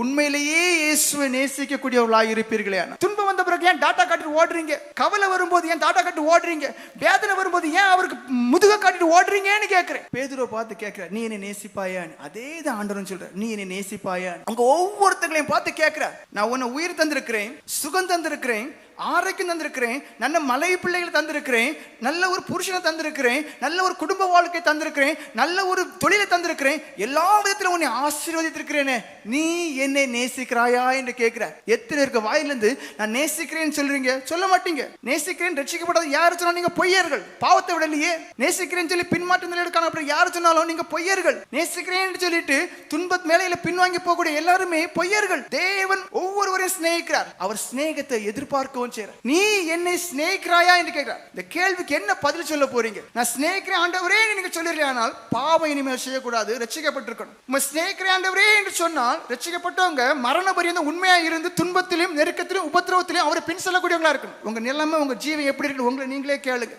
உண்மையிலேயே இயேசுவை நேசிக்கக்கூடியவர்களாக இருப்பீர்களே. துன்பம் வந்த பிறகு ஏன் டாட்டா காட்டிட்டு ஓடுறீங்க? கவலை வரும்போது ஏன் டாட்டா காட்டி ஓடுறீங்க? வேதனை வரும்போது ஏன் அவருக்கு முதுக காட்டிட்டு ஓடுறீங்கன்னு கேட்கிறேன். பேதுருவை பார்த்து கேட்கிற, நீ என்னை நேசிப்பாயான்னு. அதே தான் ஆண்டவரும் சொல்ற, நீ என்னை நேசிப்பாயான்னு. அவங்க ஒவ்வொருத்தங்களையும் பார்த்து கேட்கிற, நான் உன்னை உயிர் தந்திருக்கிறேன், சுகம் தந்திருக்கிறேன், ஆரோக்கியம் தந்திருக்கிறேன், நல்ல மலை பிள்ளைகளை தந்திருக்கிறேன், நல்ல ஒரு புருஷனை தந்திருக்கிறேன், நல்ல ஒரு குடும்ப வாழ்க்கை தந்திருக்கிறேன், நல்ல ஒரு தொழிலை தந்திருக்கிறேன், எல்லா விதத்திலும் உன்னை ஆசீர்வதித்திருக்கிறேனே, நீ என்னை நேசிக்கிறாயா என்று கேட்கிற. எத்தனை இருக்க வாயிலிருந்து நான் நேசிக்கிறேன்னு சொல்றீங்க? சொல்ல மாட்டீங்க. நேசிக்கிறேன் ரட்சிக்கப்படாத யாரு சொன்னா நீங்க பொய்யர்கள். பாவத்தை விடலையே. நேசிக்கிறேன்னு சொல்லி பின்மாற்ற நிலையில் காணப்பட யாரு சொன்னாலும் நீங்க பொய்யர்கள். நேசிக்கிறேன்னு சொல்லிட்டு துன்பத் மேலையில பின்வாங்கி போகக்கூடிய எல்லாருமே பொய்யர்கள். தேவன் ஒவ்வொருவரையும் சிநேகிக்கிறார். அவர் சிநேகத்தை எதிர்பார்க்க. நீ என்னை சிநேகிக்கிறாயா என்று கேட்கிறார். இந்த கேள்விக்கு என்ன பதில் சொல்ல போறீங்க? நான் சிநேகிக்கிறேன் ஆண்டவரே நீங்க சொல்லிடுறீங்கனால் பாவம் இனிமேல் செய்யக்கூடாது, ரட்சிக்கப்பட்டிருக்கணும். உங்க சிநேகிக்கிறேன் ஆண்டவரே என்று சொன்னால் ரட்சிக்கப்பட்டவங்க மரண பரியந்தம் உண்மையா இருந்து துன்பத்திலும் நெருக்கத்திலும் உபத்திரவத்திலும் அவரை பின் செல்லக்கூடியவங்களா இருக்கணும். உங்க நிலைமை உங்க ஜீவன் எப்படி இருக்கு உங்களை நீங்களே கேளுங்க.